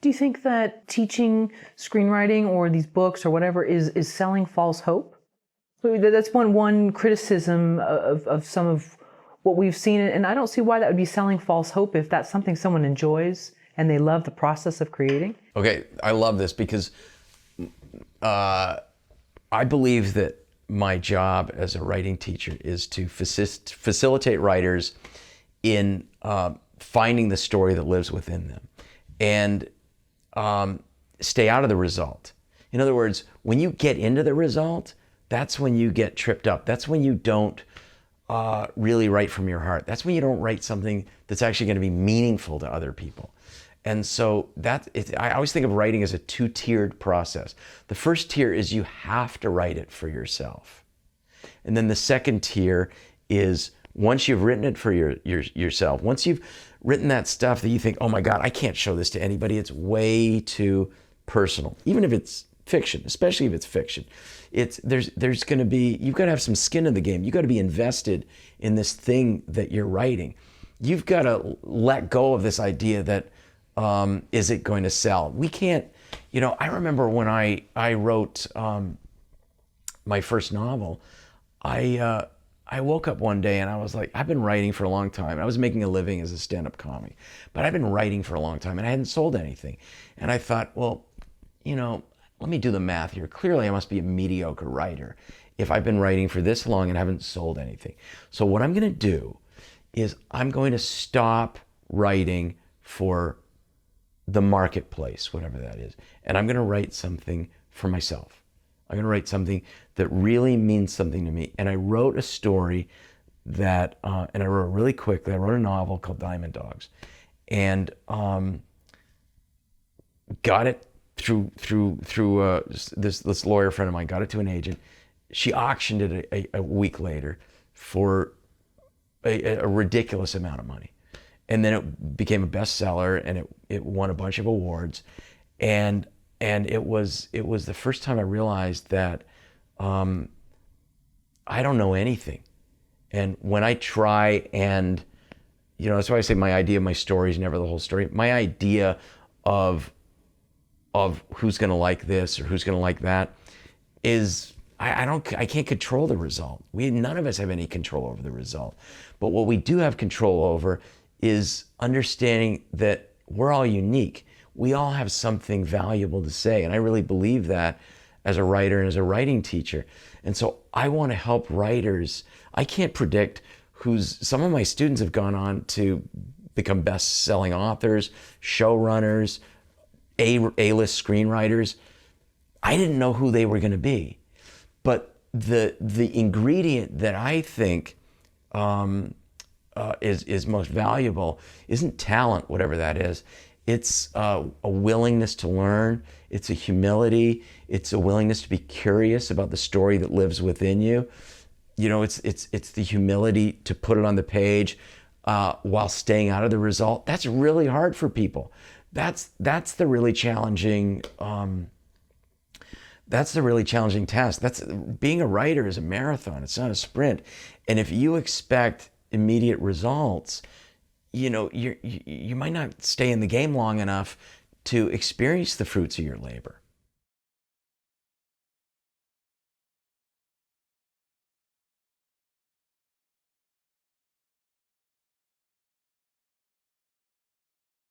Do you think that teaching screenwriting or these books or whatever is selling false hope? So that's one criticism of some of what we've seen, and I don't see why that would be selling false hope if that's something someone enjoys and they love the process of creating. Okay, I love this because I believe that my job as a writing teacher is to facilitate writers in finding the story that lives within them and stay out of the result. In other words, when you get into the result, that's when you get tripped up. That's when you don't really write from your heart. That's when you don't write something that's actually going to be meaningful to other people. And so I always think of writing as a two-tiered process. The first tier is you have to write it for yourself. And then the second tier is once you've written it for yourself, once you've written that stuff that you think, oh my God, I can't show this to anybody, it's way too personal. Even if it's fiction, especially if it's fiction, there's going to be, you've got to have some skin in the game. You've got to be invested in this thing that you're writing. You've got to let go of this idea that is it going to sell? We can't, I remember when I wrote my first novel, I woke up one day and I was like, I've been writing for a long time. I was making a living as a stand-up comic, but I've been writing for a long time and I hadn't sold anything. And I thought, well, let me do the math here. Clearly I must be a mediocre writer if I've been writing for this long and haven't sold anything. So what I'm going to do is I'm going to stop writing for the marketplace, whatever that is. And I'm going to write something for myself. I'm going to write something that really means something to me. And I wrote a story that, and I wrote it really quickly. I wrote a novel called Diamond Dogs, and got it through this lawyer friend of mine. Got it to an agent. She auctioned it a week later for a ridiculous amount of money. And then it became a bestseller, and it won a bunch of awards, and it was the first time I realized that I don't know anything, and when I try and that's why I say my idea of my story is never the whole story. My idea of who's going to like this or who's going to like that is I can't control the result. None of us have any control over the result, but what we do have control over is understanding that we're all unique. We all have something valuable to say. And I really believe that as a writer and as a writing teacher. And so I want to help writers. I can't predict some of my students have gone on to become best-selling authors, showrunners, A-list screenwriters. I didn't know who they were going to be. But the ingredient that I think is most valuable isn't talent, whatever that is. It's a willingness to learn. It's a humility. It's a willingness to be curious about the story that lives within you. It's the humility to put it on the page while staying out of the result. That's really hard for people. That's the really challenging. That's the really challenging task. Being a writer is a marathon. It's not a sprint. And if you expect immediate results, you might not stay in the game long enough to experience the fruits of your labor.